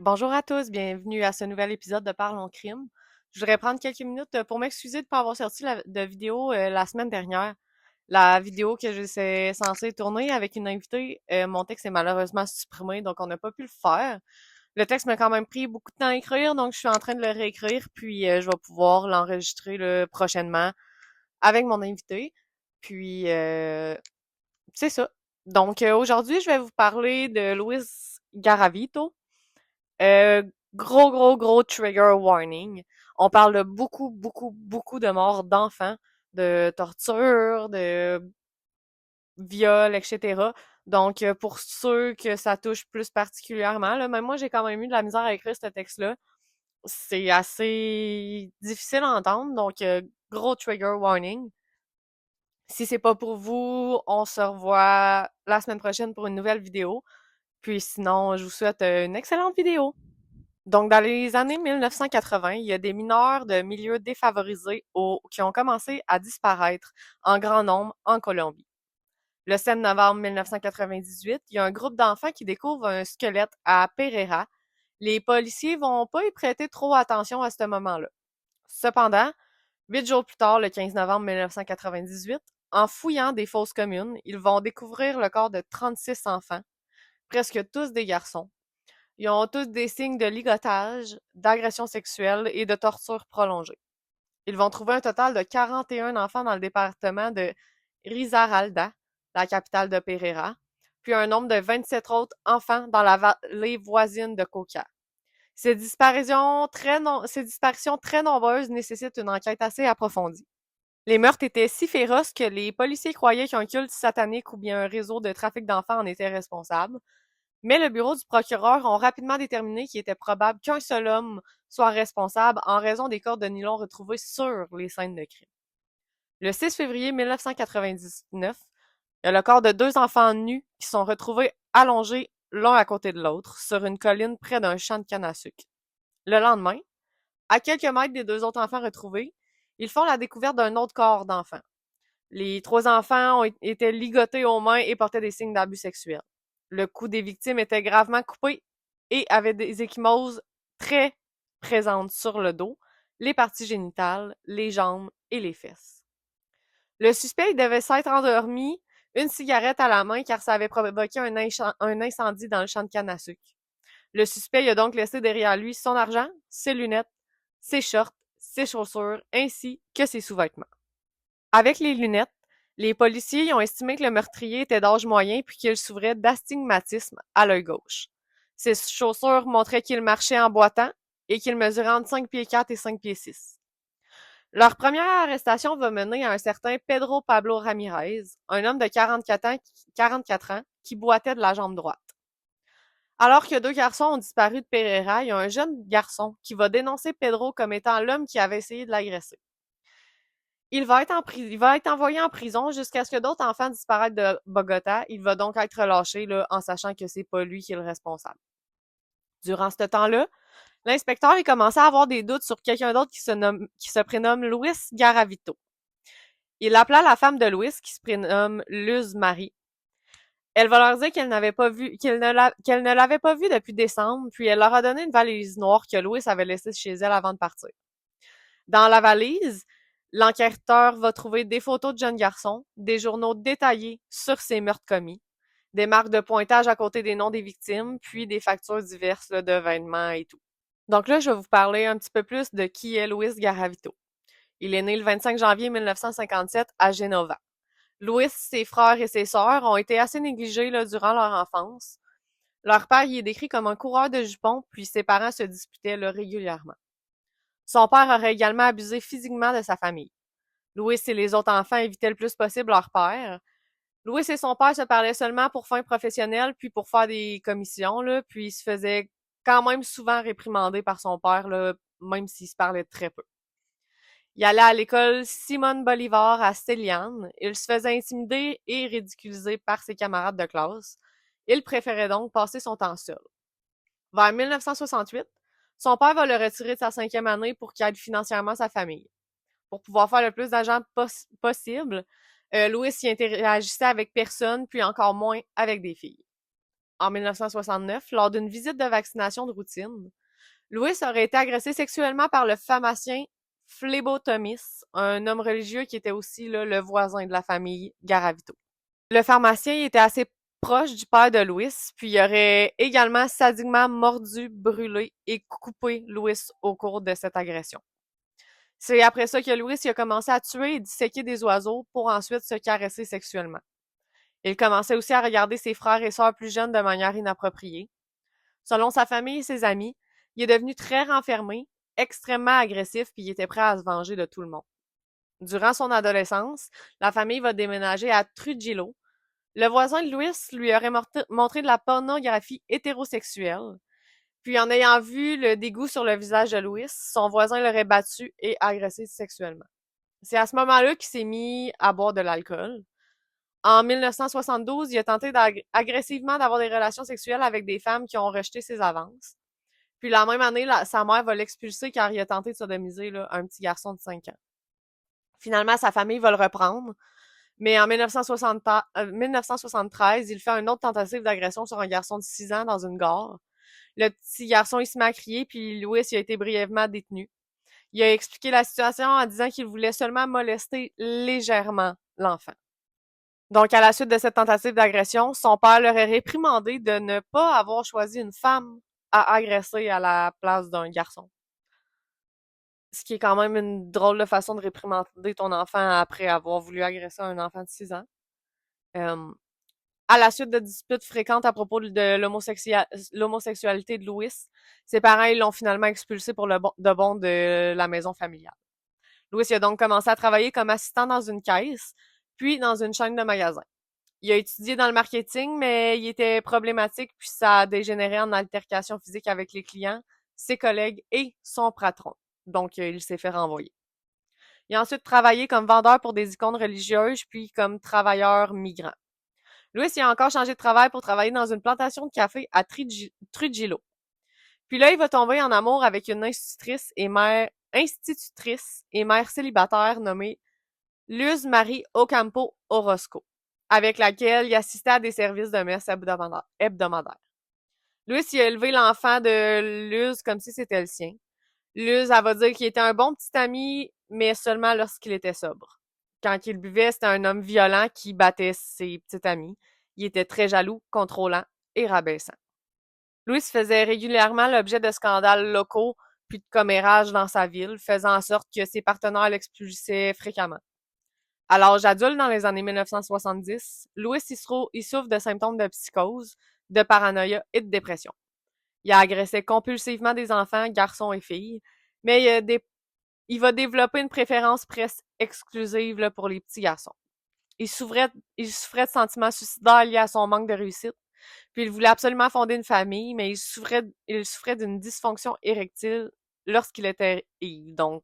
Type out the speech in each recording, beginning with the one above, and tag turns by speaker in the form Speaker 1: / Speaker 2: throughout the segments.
Speaker 1: Bonjour à tous, bienvenue à ce nouvel épisode de Parlons crime. Je voudrais prendre quelques minutes pour m'excuser de ne pas avoir sorti de vidéo la semaine dernière. La vidéo que j'étais censée tourner avec une invitée, mon texte est malheureusement supprimé, donc on n'a pas pu le faire. Le texte m'a quand même pris beaucoup de temps à écrire, donc je suis en train de le réécrire, puis je vais pouvoir l'enregistrer prochainement avec mon invité. Puis c'est ça. Donc aujourd'hui, je vais vous parler de Luis Garavito. Euh, gros trigger warning. On parle de beaucoup de morts d'enfants, de torture, de viol, etc. Donc, pour ceux que ça touche plus particulièrement, là, même moi, j'ai quand même eu de la misère à écrire ce texte-là. C'est assez difficile à entendre, donc gros trigger warning. Si c'est pas pour vous, on se revoit la semaine prochaine pour une nouvelle vidéo. Puis sinon, je vous souhaite une excellente vidéo. Donc, dans les années 1980, il y a des mineurs de milieux défavorisés qui ont commencé à disparaître en grand nombre en Colombie. Le 7 novembre 1998, il y a un groupe d'enfants qui découvre un squelette à Pereira. Les policiers vont pas y prêter trop attention à ce moment-là. Cependant, 8 jours plus tard, le 15 novembre 1998, en fouillant des fosses communes, ils vont découvrir le corps de 36 enfants, presque tous des garçons. Ils ont tous des signes de ligotage, d'agression sexuelle et de torture prolongée. Ils vont trouver un total de 41 enfants dans le département de Risaralda, la capitale de Pereira, puis un nombre de 27 autres enfants dans la vallée voisine de Coca. Ces disparitions très nombreuses nécessitent une enquête assez approfondie. Les meurtres étaient si féroces que les policiers croyaient qu'un culte satanique ou bien un réseau de trafic d'enfants en était responsable. Mais le bureau du procureur ont rapidement déterminé qu'il était probable qu'un seul homme soit responsable en raison des cordes de nylon retrouvées sur les scènes de crime. Le 6 février 1999, il y a le corps de deux enfants nus qui sont retrouvés allongés l'un à côté de l'autre sur une colline près d'un champ de canne à sucre. Le lendemain, à quelques mètres des deux autres enfants retrouvés, ils font la découverte d'un autre corps d'enfant. Les trois enfants étaient ligotés aux mains et portaient des signes d'abus sexuels. Le cou des victimes était gravement coupé et avait des ecchymoses très présentes sur le dos, les parties génitales, les jambes et les fesses. Le suspect devait s'être endormi, une cigarette à la main car ça avait provoqué un incendie dans le champ de canne à sucre. Le suspect a donc laissé derrière lui son argent, ses lunettes, ses shorts, ses chaussures ainsi que ses sous-vêtements. Avec les lunettes, les policiers ont estimé que le meurtrier était d'âge moyen puis qu'il souffrait d'astigmatisme à l'œil gauche. Ses chaussures montraient qu'il marchait en boitant et qu'il mesurait entre 5 pieds 4 et 5 pieds 6. Leur première arrestation va mener à un certain Pedro Pablo Ramirez, un homme de 44 ans qui boitait de la jambe droite. Alors que deux garçons ont disparu de Pereira, il y a un jeune garçon qui va dénoncer Pedro comme étant l'homme qui avait essayé de l'agresser. Il va être envoyé en prison jusqu'à ce que d'autres enfants disparaissent de Bogota. Il va donc être relâché là, en sachant que c'est pas lui qui est le responsable. Durant ce temps-là, l'inspecteur il commençait à avoir des doutes sur quelqu'un d'autre qui se prénomme Luis Garavito. Il appela la femme de Luis qui se prénomme Luz Marie. Elle va leur dire qu'elle ne l'avait pas vu depuis décembre, puis elle leur a donné une valise noire que Louis avait laissée chez elle avant de partir. Dans la valise, l'enquêteur va trouver des photos de jeunes garçons, des journaux détaillés sur ces meurtres commis, des marques de pointage à côté des noms des victimes, puis des factures diverses là, de vêtements et tout. Donc là, je vais vous parler un petit peu plus de qui est Luis Garavito. Il est né le 25 janvier 1957 à Genova. Louis, ses frères et ses sœurs ont été assez négligés là, durant leur enfance. Leur père y est décrit comme un coureur de jupons, puis ses parents se disputaient là, régulièrement. Son père aurait également abusé physiquement de sa famille. Louis et les autres enfants évitaient le plus possible leur père. Louis et son père se parlaient seulement pour fins professionnelles, puis pour faire des commissions, là, puis il se faisait quand même souvent réprimander par son père, là, même s'il se parlait très peu. Il allait à l'école Simone Bolivar à Céliane. Il se faisait intimider et ridiculiser par ses camarades de classe. Il préférait donc passer son temps seul. Vers 1968, son père va le retirer de sa cinquième année pour qu'il aide financièrement sa famille. Pour pouvoir faire le plus d'argent possible, Louis y interagissait avec personne, puis encore moins avec des filles. en 1969, lors d'une visite de vaccination de routine, Louis aurait été agressé sexuellement par le pharmacien Phlebotomis, un homme religieux qui était aussi là, le voisin de la famille Garavito. Le pharmacien était assez proche du père de Louis, puis il aurait également sadiquement mordu, brûlé et coupé Louis au cours de cette agression. C'est après ça que Louis a commencé à tuer et disséquer des oiseaux pour ensuite se caresser sexuellement. Il commençait aussi à regarder ses frères et sœurs plus jeunes de manière inappropriée. Selon sa famille et ses amis, il est devenu très renfermé, extrêmement agressif, puis il était prêt à se venger de tout le monde. Durant son adolescence, la famille va déménager à Trujillo. Le voisin de Louis lui aurait montré de la pornographie hétérosexuelle. Puis en ayant vu le dégoût sur le visage de Louis, son voisin l'aurait battu et agressé sexuellement. C'est à ce moment-là qu'il s'est mis à boire de l'alcool. En 1972, il a tenté agressivement d'avoir des relations sexuelles avec des femmes qui ont rejeté ses avances. Puis la même année, sa mère va l'expulser car il a tenté de sodomiser là, un petit garçon de 5 ans. Finalement, sa famille va le reprendre, mais en 1973, il fait une autre tentative d'agression sur un garçon de 6 ans dans une gare. Le petit garçon, il se met à crier, puis Louis il a été brièvement détenu. Il a expliqué la situation en disant qu'il voulait seulement molester légèrement l'enfant. Donc, à la suite de cette tentative d'agression, son père l'aurait réprimandé de ne pas avoir choisi une femme à agresser à la place d'un garçon. Ce qui est quand même une drôle de façon de réprimander ton enfant après avoir voulu agresser un enfant de 6 ans. À la suite de disputes fréquentes à propos de l'homosexualité de Louis, ses parents ils l'ont finalement expulsé pour de bon de la maison familiale. Louis a donc commencé à travailler comme assistant dans une caisse, puis dans une chaîne de magasins. Il a étudié dans le marketing, mais il était problématique, puis ça a dégénéré en altercation physique avec les clients, ses collègues et son patron. Donc, il s'est fait renvoyer. Il a ensuite travaillé comme vendeur pour des icônes religieuses, puis comme travailleur migrant. Louis il a encore changé de travail pour travailler dans une plantation de café à Trujillo. Puis là, il va tomber en amour avec une institutrice et mère célibataire nommée Luz Marie Ocampo Orozco, avec laquelle il assistait à des services de messe hebdomadaires. Louis il a élevé l'enfant de Luz comme si c'était le sien. Luz, elle va dire qu'il était un bon petit ami, mais seulement lorsqu'il était sobre. Quand il buvait, c'était un homme violent qui battait ses petits amis. Il était très jaloux, contrôlant et rabaissant. Louis faisait régulièrement l'objet de scandales locaux puis de commérages dans sa ville, faisant en sorte que ses partenaires l'expulsaient fréquemment. À l'âge adulte, dans les années 1970, Louis il souffre de symptômes de psychose, de paranoïa et de dépression. Il agressait compulsivement des enfants, garçons et filles, mais il va développer une préférence presque exclusive là, pour les petits garçons. Il souffrait de sentiments suicidaires liés à son manque de réussite, puis il voulait absolument fonder une famille, mais il souffrait d'une dysfonction érectile lorsqu'il était ivre, donc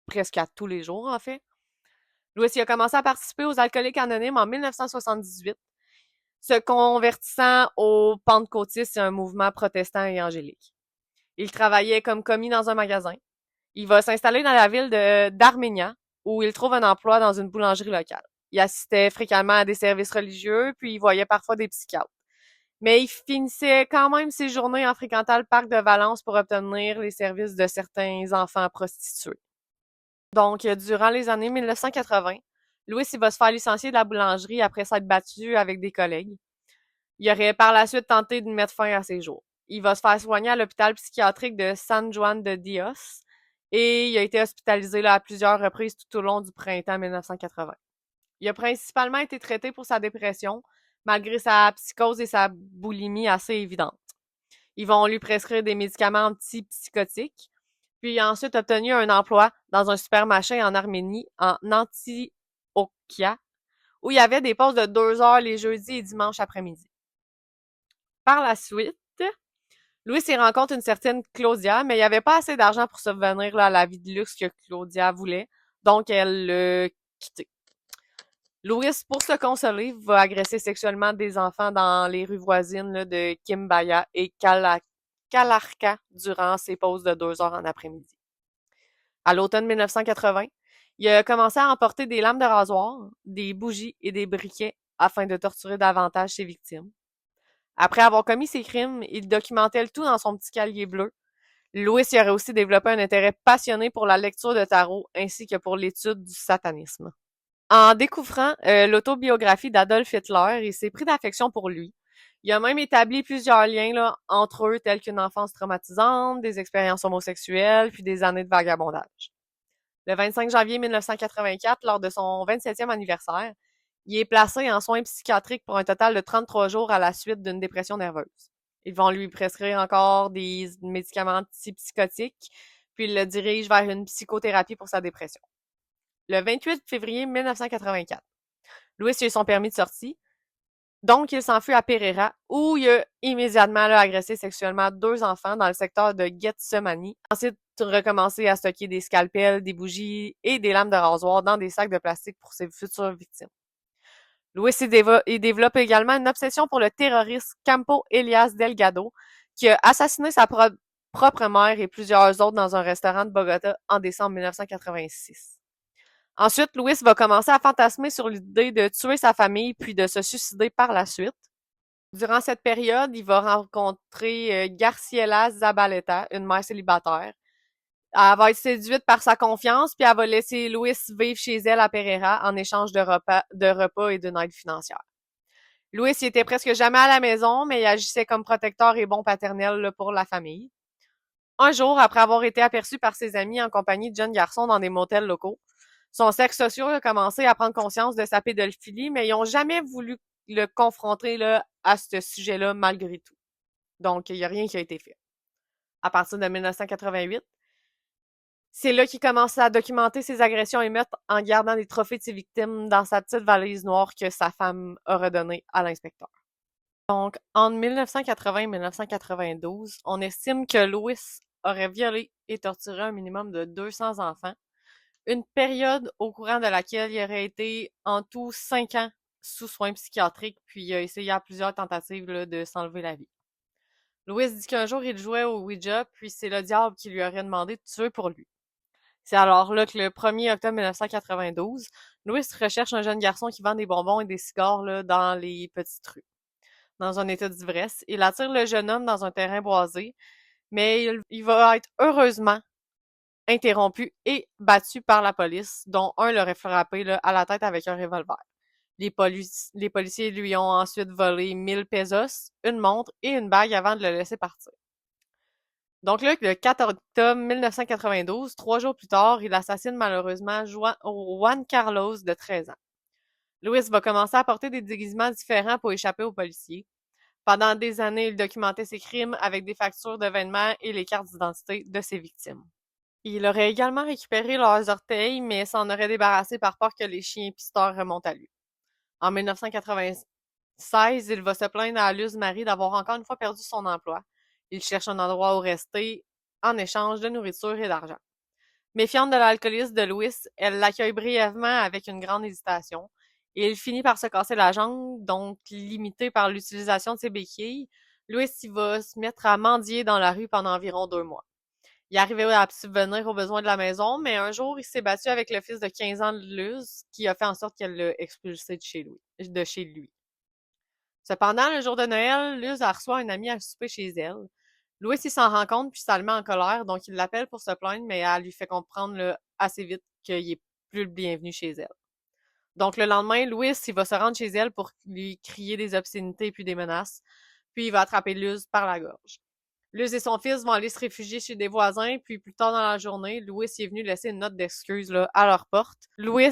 Speaker 1: presque à tous les jours en fait. Louis il a commencé à participer aux Alcooliques Anonymes en 1978, se convertissant au pentecôtisme et un mouvement protestant et angélique. Il travaillait comme commis dans un magasin. Il va s'installer dans la ville d'Arménia, où il trouve un emploi dans une boulangerie locale. Il assistait fréquemment à des services religieux, puis il voyait parfois des psychiatres. Mais il finissait quand même ses journées en fréquentant le parc de Valence pour obtenir les services de certains enfants prostitués. Donc, durant les années 1980, Louis il va se faire licencier de la boulangerie après s'être battu avec des collègues. Il aurait par la suite tenté de mettre fin à ses jours. Il va se faire soigner à l'hôpital psychiatrique de San Juan de Dios et il a été hospitalisé là, à plusieurs reprises tout au long du printemps 1980. Il a principalement été traité pour sa dépression, malgré sa psychose et sa boulimie assez évidente. Ils vont lui prescrire des médicaments antipsychotiques, puis il a ensuite obtenu un emploi dans un supermarché en Arménie, en Antioquia, où il y avait des pauses de 2 heures les jeudis et dimanches après-midi. Par la suite, Louis y rencontre une certaine Claudia, mais il n'y avait pas assez d'argent pour subvenir là, à la vie de luxe que Claudia voulait, donc elle l'a quitté. Louis, pour se consoler, va agresser sexuellement des enfants dans les rues voisines là, de Kimbaya et Calarca durant ses pauses de 2 heures en après-midi. À l'automne 1980, il a commencé à emporter des lames de rasoir, des bougies et des briquets afin de torturer davantage ses victimes. Après avoir commis ses crimes, il documentait le tout dans son petit cahier bleu. Louis y aurait aussi développé un intérêt passionné pour la lecture de tarot ainsi que pour l'étude du satanisme. En découvrant l'autobiographie d'Adolf Hitler, il s'est pris d'affection pour lui. Il a même établi plusieurs liens là, entre eux, tels qu'une enfance traumatisante, des expériences homosexuelles, puis des années de vagabondage. Le 25 janvier 1984, lors de son 27e anniversaire, il est placé en soins psychiatriques pour un total de 33 jours à la suite d'une dépression nerveuse. Ils vont lui prescrire encore des médicaments antipsychotiques, puis ils le dirigent vers une psychothérapie pour sa dépression. Le 28 février 1984, Louis a eu son permis de sortie, donc il s'enfuit à Pereira, où il a immédiatement agressé sexuellement 2 enfants dans le secteur de Gethsemane. Ensuite, recommencé à stocker des scalpels, des bougies et des lames de rasoir dans des sacs de plastique pour ses futures victimes. Louis développe également une obsession pour le terroriste Campo Elias Delgado, qui a assassiné sa propre mère et plusieurs autres dans un restaurant de Bogota en décembre 1986. Ensuite, Louis va commencer à fantasmer sur l'idée de tuer sa famille puis de se suicider par la suite. Durant cette période, il va rencontrer Garciela Zabaleta, une mère célibataire. Elle va être séduite par sa confiance, puis elle va laisser Louis vivre chez elle à Pereira en échange de repas et d'une aide financière. Louis il était presque jamais à la maison, mais il agissait comme protecteur et bon paternel là, pour la famille. Un jour, après avoir été aperçu par ses amis en compagnie de jeunes garçons dans des motels locaux, son cercle social a commencé à prendre conscience de sa pédophilie, mais ils n'ont jamais voulu le confronter là, à ce sujet-là malgré tout. Donc, il n'y a rien qui a été fait. À partir de 1988, c'est là qu'il commence à documenter ses agressions et meurtres en gardant des trophées de ses victimes dans sa petite valise noire que sa femme a redonnée à l'inspecteur. Donc, entre 1980 et 1992, on estime que Louis aurait violé et torturé un minimum de 200 enfants, une période au courant de laquelle il aurait été en tout 5 ans sous soins psychiatriques, puis il a essayé à plusieurs tentatives là, de s'enlever la vie. Louis dit qu'un jour, il jouait au Ouija, puis c'est le diable qui lui aurait demandé de tuer pour lui. C'est alors là que le 1er octobre 1992, Louis recherche un jeune garçon qui vend des bonbons et des cigares là, dans les petites rues. Dans un état d'ivresse, il attire le jeune homme dans un terrain boisé, mais il va être heureusement interrompu et battu par la police, dont un l'aurait frappé là, à la tête avec un revolver. Les policiers lui ont ensuite volé 1000 pesos, une montre et une bague avant de le laisser partir. Donc là, le 4 octobre 1992, 3 jours plus tard, il assassine malheureusement Juan Carlos de 13 ans. Louis va commencer à porter des déguisements différents pour échapper aux policiers. Pendant des années, il documentait ses crimes avec des factures de vêtements et les cartes d'identité de ses victimes. Il aurait également récupéré leurs orteils, mais s'en aurait débarrassé par peur que les chiens pisteurs remontent à lui. En 1996, il va se plaindre à Luz Marie d'avoir encore une fois perdu son emploi. Il cherche un endroit où rester en échange de nourriture et d'argent. Méfiante de l'alcoolisme de Louis, elle l'accueille brièvement avec une grande hésitation. Et il finit par se casser la jambe, donc limité par l'utilisation de ses béquilles. Louis y va se mettre à mendier dans la rue pendant environ 2 mois. Il arrivait à subvenir aux besoins de la maison, mais un jour, il s'est battu avec le fils de 15 ans de Luz, qui a fait en sorte qu'elle l'a expulsé de chez lui. Cependant, le jour de Noël, Luz reçoit un ami à souper chez elle. Louis il s'en rend compte puis ça le met en colère, donc il l'appelle pour se plaindre, mais elle lui fait comprendre là, assez vite qu'il est plus le bienvenu chez elle. Donc le lendemain, Louis il va se rendre chez elle pour lui crier des obscénités puis des menaces, puis il va attraper Luz par la gorge. Luz et son fils vont aller se réfugier chez des voisins, puis plus tard dans la journée, Louis est venu laisser une note d'excuse là, à leur porte. Louis,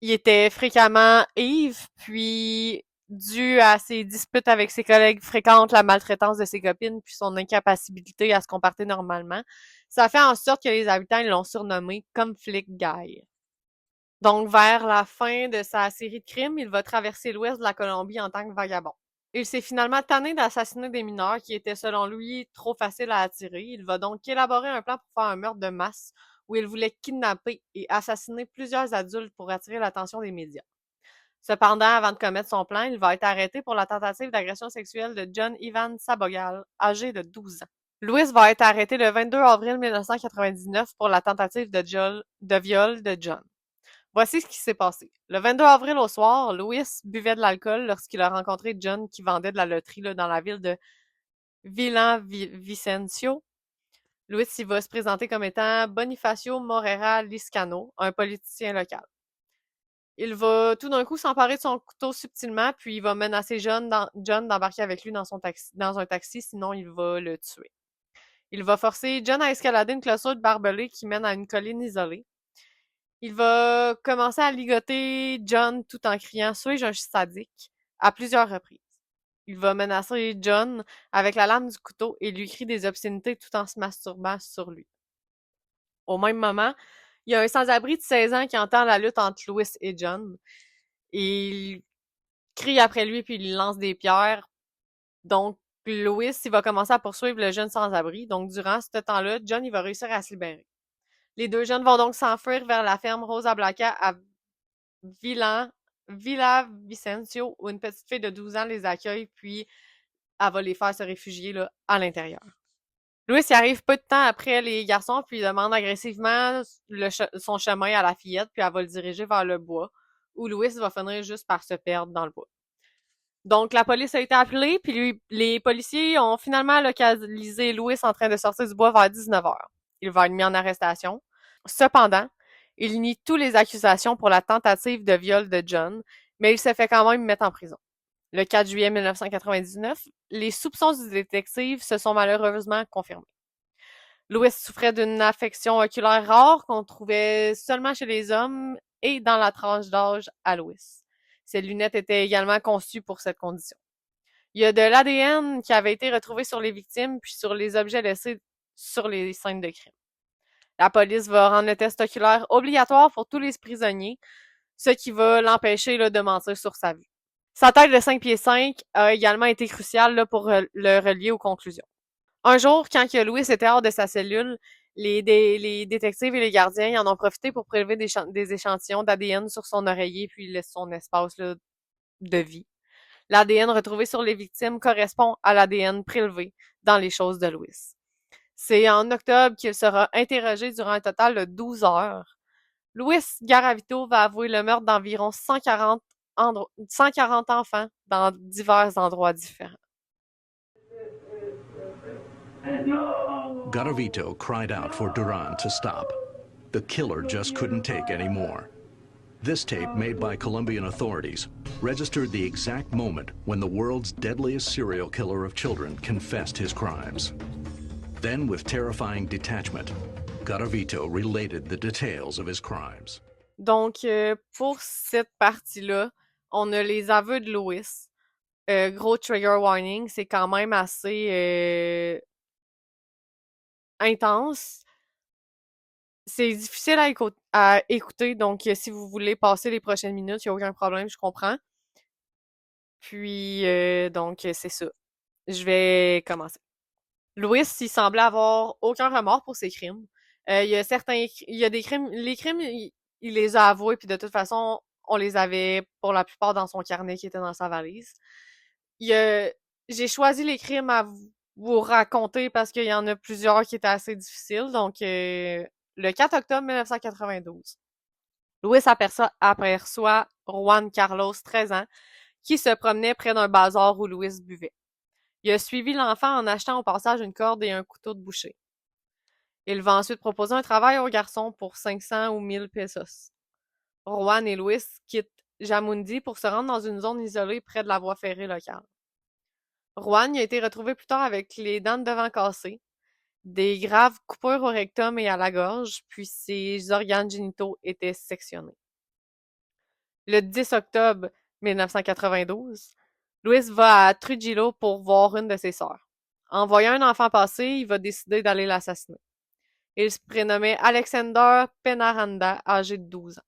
Speaker 1: il était fréquemment ivre, puis dû à ses disputes avec ses collègues fréquentes, la maltraitance de ses copines, puis son incapacité à se comporter normalement, ça fait en sorte que les habitants l'ont surnommé Conflict Guy. Donc, vers la fin de sa série de crimes, il va traverser l'ouest de la Colombie en tant que vagabond. Il s'est finalement tanné d'assassiner des mineurs qui étaient, selon lui, trop faciles à attirer. Il va donc élaborer un plan pour faire un meurtre de masse où il voulait kidnapper et assassiner plusieurs adultes pour attirer l'attention des médias. Cependant, avant de commettre son plan, il va être arrêté pour la tentative d'agression sexuelle de John Ivan Sabogal, âgé de 12 ans. Louis va être arrêté le 22 avril 1999 pour la tentative de viol de John. Voici ce qui s'est passé. Le 22 avril au soir, Louis buvait de l'alcool lorsqu'il a rencontré John qui vendait de la loterie là, dans la ville de Vicencio. Louis y va se présenter comme étant Bonifacio Morera Liscano, un politicien local. Il va tout d'un coup s'emparer de son couteau subtilement, puis il va menacer John d'embarquer avec lui dans un taxi, sinon il va le tuer. Il va forcer John à escalader une clôture barbelée qui mène à une colline isolée. Il va commencer à ligoter John tout en criant « Suis-je un sadique ?» à plusieurs reprises. Il va menacer John avec la lame du couteau et lui crie des obscénités tout en se masturbant sur lui. Au même moment, il y a un sans-abri de 16 ans qui entend la lutte entre Louis et John. Il crie après lui puis il lance des pierres. Donc, Louis, il va commencer à poursuivre le jeune sans-abri. Donc, durant ce temps-là, John, il va réussir à se libérer. Les deux jeunes vont donc s'enfuir vers la ferme Rosa Blanca à Villa Vicencio, où une petite fille de 12 ans les accueille, puis elle va les faire se réfugier là, à l'intérieur. Louis y arrive peu de temps après les garçons, puis il demande agressivement son chemin à la fillette, puis elle va le diriger vers le bois, où Louis va finir juste par se perdre dans le bois. Donc, la police a été appelée, puis les policiers ont finalement localisé Louis en train de sortir du bois vers 19h. Il va être mis en arrestation. Cependant, il nie toutes les accusations pour la tentative de viol de John, mais il se fait quand même mettre en prison. Le 4 juillet 1999, les soupçons du détective se sont malheureusement confirmés. Louis souffrait d'une affection oculaire rare qu'on trouvait seulement chez les hommes et dans la tranche d'âge à Louis. Ses lunettes étaient également conçues pour cette condition. Il y a de l'ADN qui avait été retrouvé sur les victimes puis sur les objets laissés sur les scènes de crime. La police va rendre le test oculaire obligatoire pour tous les prisonniers, ce qui va l'empêcher de mentir sur sa vue. Sa taille de 5 pieds 5 a également été cruciale là, pour le relier aux conclusions. Un jour, quand que Louis était hors de sa cellule, les détectives et les gardiens en ont profité pour prélever des échantillons d'ADN sur son oreiller puis son espace là, de vie. L'ADN retrouvé sur les victimes correspond à l'ADN prélevé dans les choses de Louis. C'est en octobre qu'il sera interrogé durant un total de 12 heures. Louis Garavito va avouer le meurtre d'environ 140 enfants dans divers endroits différents.
Speaker 2: Garavito cried out for Duran to stop. The killer just couldn't take any more. This tape, made by Colombian authorities, registered the exact moment when the world's deadliest serial killer of children confessed his crimes. Then, with terrifying detachment, Garavito related the details of his crimes.
Speaker 1: Donc, pour cette partie-là, on a les aveux de Louis. Gros trigger warning, c'est quand même assez intense. C'est difficile à écouter, donc si vous voulez passer les prochaines minutes, il n'y a aucun problème, je comprends. Puis, donc, c'est ça. Je vais commencer. Louis, il semblait avoir aucun remords pour ses crimes. Il y a des crimes, les crimes, il les a avoués, puis de toute façon, on les avait pour la plupart dans son carnet qui était dans sa valise. J'ai choisi les crimes à vous raconter parce qu'il y en a plusieurs qui étaient assez difficiles. Donc, le 4 octobre 1992, Louis aperçoit Juan Carlos, 13 ans, qui se promenait près d'un bazar où Louis buvait. Il a suivi l'enfant en achetant au passage une corde et un couteau de boucher. Il va ensuite proposer un travail au garçon pour 500 ou 1000 pesos. Juan et Louis quittent Jamundi pour se rendre dans une zone isolée près de la voie ferrée locale. Juan a été retrouvé plus tard avec les dents de devant cassées, des graves coupures au rectum et à la gorge, puis ses organes génitaux étaient sectionnés. Le 10 octobre 1992, Louis va à Trujillo pour voir une de ses sœurs. En voyant un enfant passer, il va décider d'aller l'assassiner. Il se prénommait Alexander Penaranda, âgé de 12 ans.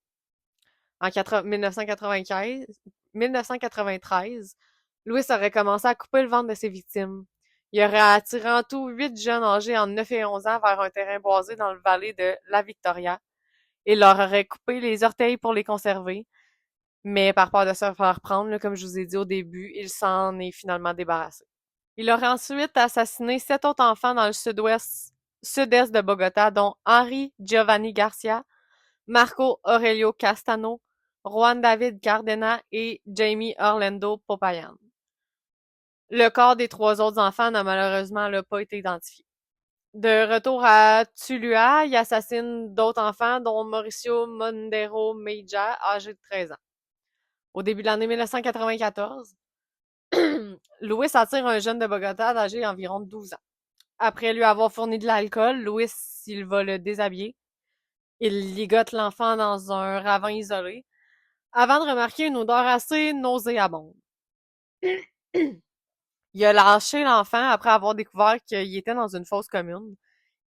Speaker 1: En 1993, Louis aurait commencé à couper le ventre de ses victimes. Il aurait attiré en tout 8 jeunes âgés en 9 et 11 ans vers un terrain boisé dans le vallée de La Victoria. Il leur aurait coupé les orteils pour les conserver, mais par peur de se faire prendre, là, comme je vous ai dit au début, il s'en est finalement débarrassé. Il aurait ensuite assassiné 7 autres enfants dans le sud-est de Bogota, dont Henry Giovanni Garcia, Marco Aurelio Castano, Juan David Cardena et Jamie Orlando Popayan. Le corps des 3 autres enfants n'a malheureusement pas été identifié. De retour à Tulua, il assassine d'autres enfants, dont Mauricio Mondero Meija, âgé de 13 ans. Au début de l'année 1994, Louis attire un jeune de Bogota âgé d'environ 12 ans. Après lui avoir fourni de l'alcool, Louis, il va le déshabiller. Il ligote l'enfant dans un ravin isolé, avant de remarquer une odeur assez nauséabonde. Il a lâché l'enfant après avoir découvert qu'il était dans une fosse commune.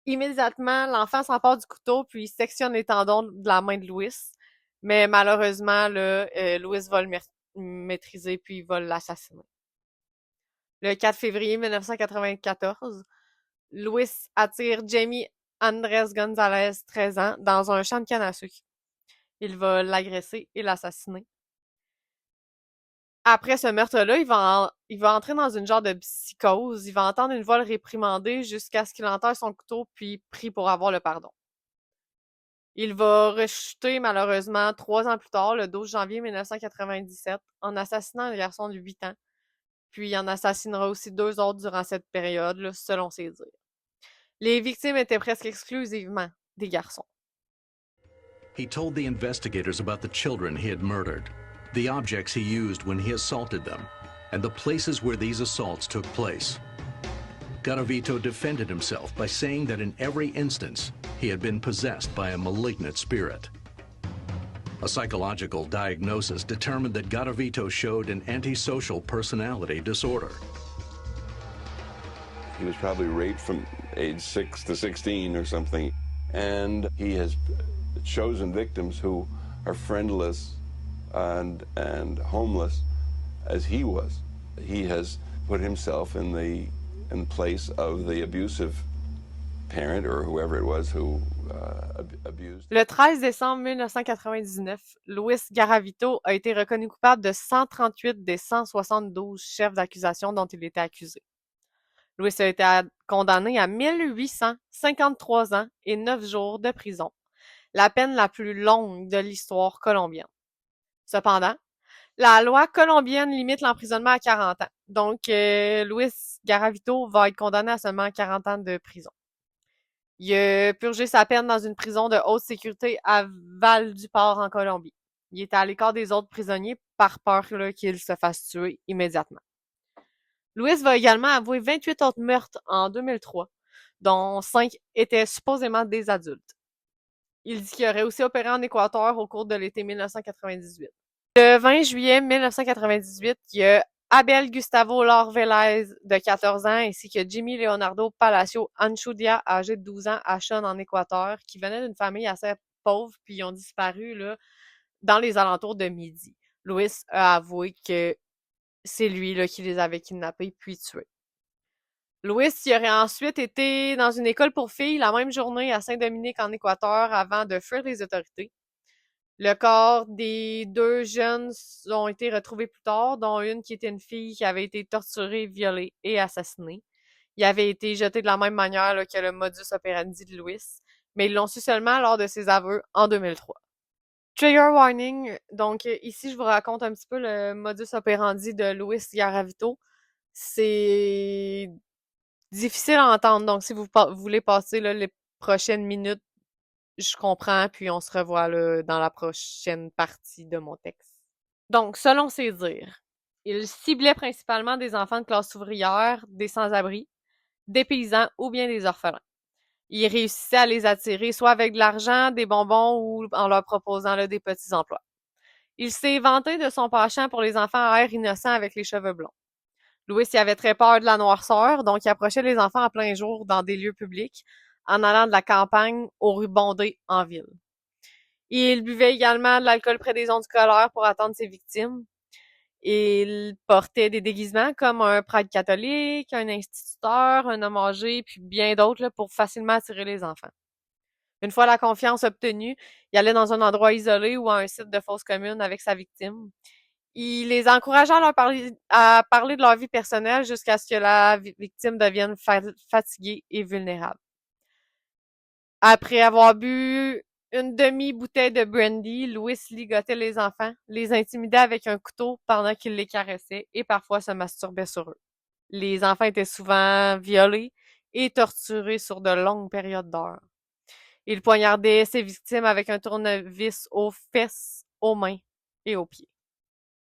Speaker 1: Immédiatement, l'enfant s'empare du couteau puis il sectionne les tendons de la main de Louis. Mais malheureusement, Louis va le maîtriser puis il va l'assassiner. Le 4 février 1994, Louis attire Jamie Andrés González, 13 ans, dans un champ de canne à sucre. Il va l'agresser et l'assassiner. Après ce meurtre-là, il va entrer dans une genre de psychose. Il va entendre une voix le réprimander jusqu'à ce qu'il enterre son couteau puis prie pour avoir le pardon. Il va rechuter malheureusement 3 ans plus tard, le 12 janvier 1997, en assassinant un garçon de 8 ans. Puis il en assassinera aussi 2 autres durant cette période, là, selon ses dires. Les victimes étaient presque exclusivement des garçons.
Speaker 2: He told the investigators about the children he had murdered, the objects he used when he assaulted them, and the places where these assaults took place. Garavito defended himself by saying that in every instance, he had been possessed by a malignant spirit. A psychological diagnosis determined that Garavito showed an antisocial personality disorder.
Speaker 3: He was probably raped from age 6 to 16 or something, and he has chosen victims who are friendless and homeless as he was. He has put himself in place of the abusive parent or whoever it was who abused.
Speaker 1: Le 13 décembre 1999, Luis Garavito a été reconnu coupable de 138 des 172 chefs d'accusation dont il était accusé. Luis a été condamné à 1853 ans et 9 jours de prison, la peine la plus longue de l'histoire colombienne. Cependant, la loi colombienne limite l'emprisonnement à 40 ans. Donc, Luis Garavito va être condamné à seulement 40 ans de prison. Il a purgé sa peine dans une prison de haute sécurité à Val-du-Port en Colombie. Il était à l'écart des autres prisonniers par peur qu'il se fasse tuer immédiatement. Luis va également avouer 28 autres meurtres en 2003, dont 5 étaient supposément des adultes. Il dit qu'il aurait aussi opéré en Équateur au cours de l'été 1998. Le 20 juillet 1998, il y a Abel Gustavo Lorvelez, de 14 ans, ainsi que Jimmy Leonardo Palacio Anchudia, âgé de 12 ans, à Chon, en Équateur, qui venaient d'une famille assez pauvre, puis ils ont disparu là, dans les alentours de midi. Luis a avoué que c'est lui là, qui les avait kidnappés puis tués. Luis y aurait ensuite été dans une école pour filles la même journée à Saint-Dominique, en Équateur, avant de fuir les autorités. Le corps des 2 jeunes ont été retrouvés plus tard, dont une qui était une fille qui avait été torturée, violée et assassinée. Il avait été jeté de la même manière là, que le modus operandi de Luis, mais ils l'ont su seulement lors de ses aveux en 2003. Trigger warning, donc ici je vous raconte un petit peu le modus operandi de Luis Garavito. C'est difficile à entendre, donc si vous voulez passer là, les prochaines minutes, je comprends, puis on se revoit là, dans la prochaine partie de mon texte. Donc, selon ses dires, il ciblait principalement des enfants de classe ouvrière, des sans-abri, des paysans ou bien des orphelins. Il réussissait à les attirer soit avec de l'argent, des bonbons ou en leur proposant là, des petits emplois. Il s'est vanté de son penchant pour les enfants à air innocent avec les cheveux blonds. Louis y avait très peur de la noirceur, donc il approchait les enfants en plein jour dans des lieux publics, en allant de la campagne aux rues bondées en ville. Il buvait également de l'alcool près des ondes scolaires pour attendre ses victimes. Il portait des déguisements comme un prêtre catholique, un instituteur, un homme âgé, puis bien d'autres là, pour facilement attirer les enfants. Une fois la confiance obtenue, il allait dans un endroit isolé ou à un site de fosse commune avec sa victime. Il les encourageait à parler de leur vie personnelle jusqu'à ce que la victime devienne fatiguée et vulnérable. Après avoir bu une demi-bouteille de brandy, Louis ligotait les enfants, les intimidait avec un couteau pendant qu'il les caressait et parfois se masturbait sur eux. Les enfants étaient souvent violés et torturés sur de longues périodes d'heures. Il poignardait ses victimes avec un tournevis aux fesses, aux mains et aux pieds.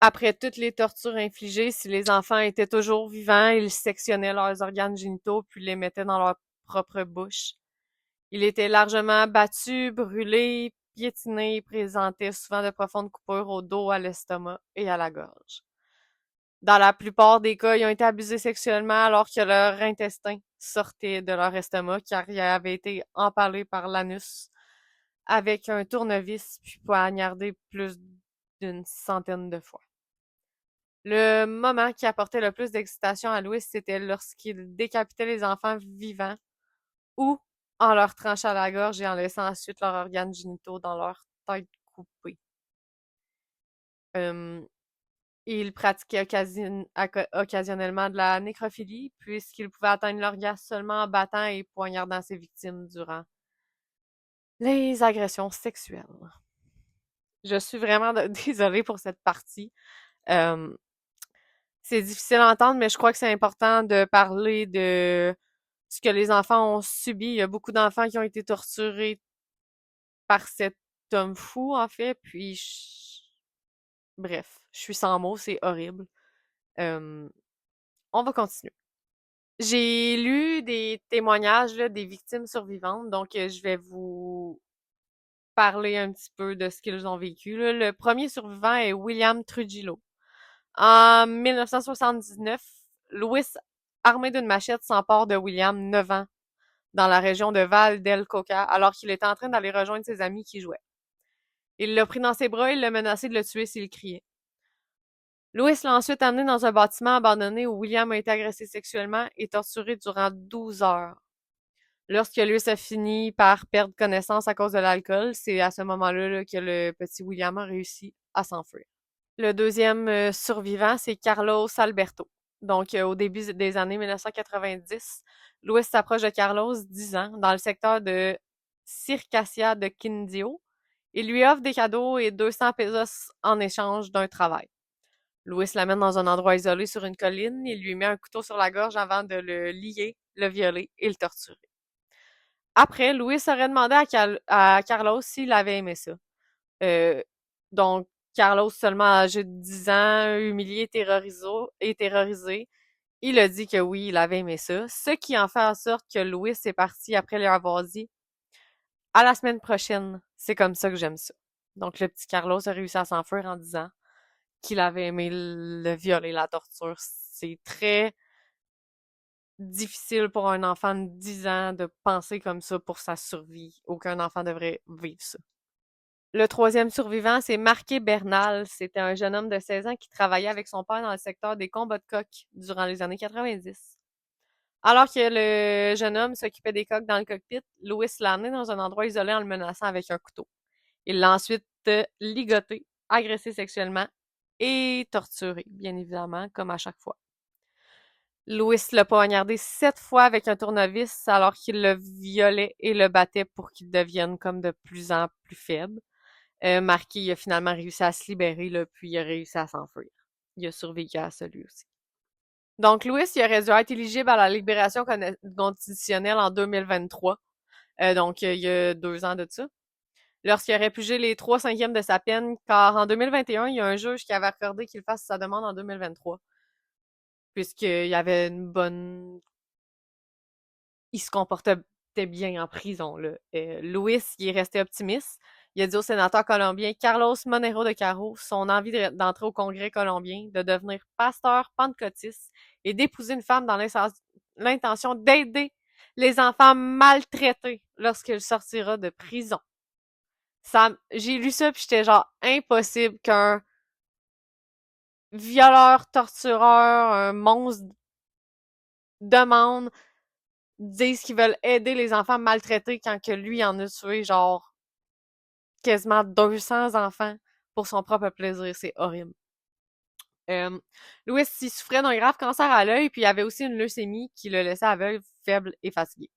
Speaker 1: Après toutes les tortures infligées, si les enfants étaient toujours vivants, il sectionnait leurs organes génitaux puis les mettait dans leur propre bouche. Il était largement battu, brûlé, piétiné et présentait souvent de profondes coupures au dos, à l'estomac et à la gorge. Dans la plupart des cas, ils ont été abusés sexuellement alors que leur intestin sortait de leur estomac car il avait été empalé par l'anus avec un tournevis puis poignardé plus d'une centaine de fois. Le moment qui apportait le plus d'excitation à Louis, c'était lorsqu'il décapitait les enfants vivants ou en leur tranchant la gorge et en laissant ensuite leurs organes génitaux dans leur tête coupée. Il pratiquait occasionnellement de la nécrophilie puisqu'il pouvait atteindre l'orgasme seulement en battant et poignardant ses victimes durant les agressions sexuelles. Je suis vraiment désolée pour cette partie. C'est difficile à entendre, mais je crois que c'est important de parler de ce que les enfants ont subi. Il y a beaucoup d'enfants qui ont été torturés par cet homme fou, en fait, puis bref, je suis sans mots, c'est horrible. On va continuer. J'ai lu des témoignages là, des victimes survivantes, donc je vais vous parler un petit peu de ce qu'ils ont vécu. Là. Le premier survivant est William Trujillo. En 1979, Louis, armé d'une machette, s'empare de William, 9 ans, dans la région de Val del Coca, alors qu'il était en train d'aller rejoindre ses amis qui jouaient. Il l'a pris dans ses bras et l'a menacé de le tuer s'il criait. Louis l'a ensuite amené dans un bâtiment abandonné où William a été agressé sexuellement et torturé durant 12 heures. Lorsque Louis a fini par perdre connaissance à cause de l'alcool, c'est à ce moment-là là, que le petit William a réussi à s'enfuir. Le deuxième survivant, c'est Carlos Alberto. Donc, au début des années 1990, Louis s'approche de Carlos, 10 ans, dans le secteur de Circassia de Quindio. Il lui offre des cadeaux et 200 pesos en échange d'un travail. Louis l'amène dans un endroit isolé sur une colline. Il lui met un couteau sur la gorge avant de le lier, le violer et le torturer. Après, Louis aurait demandé à Carlos s'il avait aimé ça. Donc, Carlos, seulement âgé de 10 ans, humilié et terrorisé, il a dit que oui, il avait aimé ça, ce qui en fait en sorte que Louis est parti après lui avoir dit « À la semaine prochaine, c'est comme ça que j'aime ça ». Donc, le petit Carlos a réussi à s'enfuir en disant qu'il avait aimé le viol et la torture. C'est très difficile pour un enfant de 10 ans de penser comme ça pour sa survie. Aucun enfant devrait vivre ça. Le troisième survivant, c'est Marqué Bernal. C'était un jeune homme de 16 ans qui travaillait avec son père dans le secteur des combats de coqs durant les années 90. Alors que le jeune homme s'occupait des coqs dans le cockpit, Louis l'a amené dans un endroit isolé en le menaçant avec un couteau. Il l'a ensuite ligoté, agressé sexuellement et torturé, bien évidemment, comme à chaque fois. Louis l'a poignardé 7 fois avec un tournevis alors qu'il le violait et le battait pour qu'il devienne comme de plus en plus faible. Marquis il a finalement réussi à se libérer, là, puis il a réussi à s'enfuir. Il a survécu à ça lui aussi. Donc, Louis, il aurait dû être éligible à la libération conditionnelle en 2023. Donc, il y a 2 ans de ça. Lorsqu'il aurait purgé les 3/5 de sa peine, car en 2021, il y a un juge qui avait accordé qu'il fasse sa demande en 2023. Puisqu'il y avait une bonne... Il se comportait bien en prison, là. Louis, il est resté optimiste. Il a dit au sénateur colombien Carlos Monero de Caro son envie d'entrer au Congrès colombien, de devenir pasteur pentecôtiste et d'épouser une femme dans l'intention d'aider les enfants maltraités lorsqu'il sortira de prison. J'ai lu ça puis j'étais genre impossible qu'un violeur, tortureur, un monstre demande, disent qu'ils veulent aider les enfants maltraités quand que lui en a tué genre quasiment 200 enfants pour son propre plaisir. C'est horrible. Louis, il souffrait d'un grave cancer à l'œil, puis il avait aussi une leucémie qui le laissait aveugle, faible et fatigué.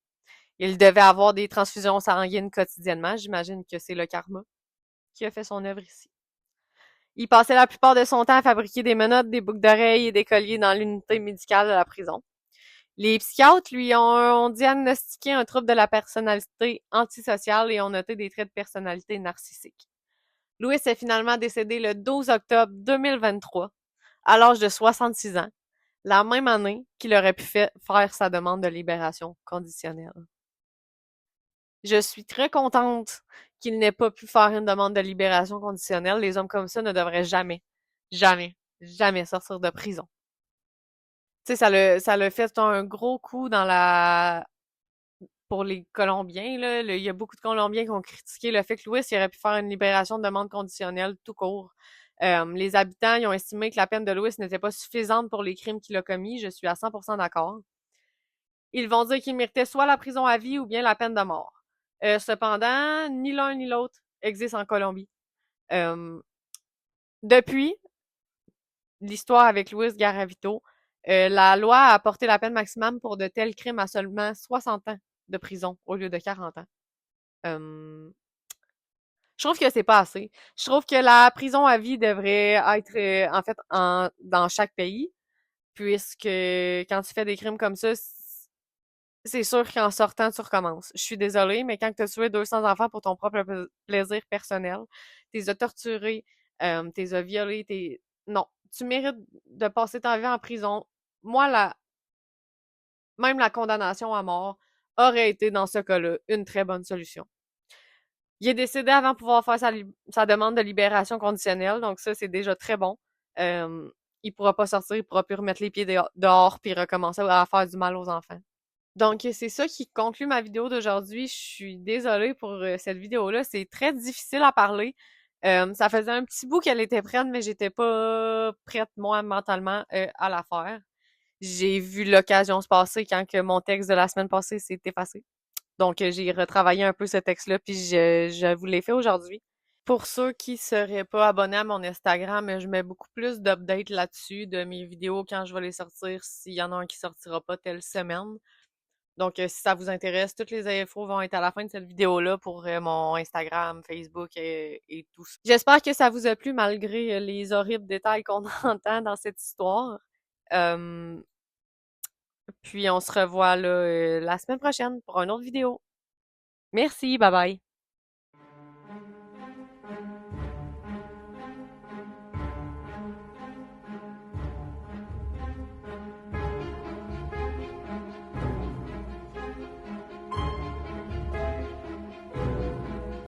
Speaker 1: Il devait avoir des transfusions sanguines quotidiennement. J'imagine que c'est le karma qui a fait son œuvre ici. Il passait la plupart de son temps à fabriquer des menottes, des boucles d'oreilles et des colliers dans l'unité médicale de la prison. Les psychiatres lui ont diagnostiqué un trouble de la personnalité antisociale et ont noté des traits de personnalité narcissiques. Louis est finalement décédé le 12 octobre 2023, à l'âge de 66 ans, la même année qu'il aurait pu faire sa demande de libération conditionnelle. Je suis très contente qu'il n'ait pas pu faire une demande de libération conditionnelle. Les hommes comme ça ne devraient jamais, jamais, jamais sortir de prison. Tu sais, ça l'a fait un gros coup dans la pour les Colombiens, là. Il y a beaucoup de Colombiens qui ont critiqué le fait que Louis aurait pu faire une libération de demande conditionnelle tout court. Les habitants ils ont estimé que la peine de Louis n'était pas suffisante pour les crimes qu'il a commis. Je suis à 100% d'accord. Ils vont dire qu'il méritait soit la prison à vie ou bien la peine de mort. Cependant, ni l'un ni l'autre existe en Colombie. Depuis l'histoire avec Luis Garavito, la loi a porté la peine maximum pour de tels crimes à seulement 60 ans de prison au lieu de 40 ans. Je trouve que c'est pas assez. Je trouve que la prison à vie devrait être en fait dans chaque pays, puisque quand tu fais des crimes comme ça, c'est sûr qu'en sortant, tu recommences. Je suis désolée, mais quand tu as tué 200 enfants pour ton propre plaisir personnel, tu les as torturés, tu les as violés, non, tu mérites de passer ta vie en prison. Moi, même la condamnation à mort aurait été, dans ce cas-là, une très bonne solution. Il est décédé avant de pouvoir faire sa demande de libération conditionnelle, donc ça, c'est déjà très bon. Il pourra pas sortir, il pourra plus remettre les pieds dehors puis recommencer à faire du mal aux enfants. Donc, c'est ça qui conclut ma vidéo d'aujourd'hui. Je suis désolée pour cette vidéo-là. C'est très difficile à parler. Ça faisait un petit bout qu'elle était prête, mais j'étais pas prête, moi, mentalement, à la faire. J'ai vu l'occasion se passer quand que mon texte de la semaine passée s'est effacé. Donc, j'ai retravaillé un peu ce texte-là, puis je vous l'ai fait aujourd'hui. Pour ceux qui seraient pas abonnés à mon Instagram, je mets beaucoup plus d'updates là-dessus, de mes vidéos quand je vais les sortir, s'il y en a un qui sortira pas telle semaine. Donc, si ça vous intéresse, toutes les infos vont être à la fin de cette vidéo-là pour mon Instagram, Facebook et tout ça. J'espère que ça vous a plu malgré les horribles détails qu'on entend dans cette histoire. Puis, on se revoit là, la semaine prochaine pour une autre vidéo. Merci, bye bye.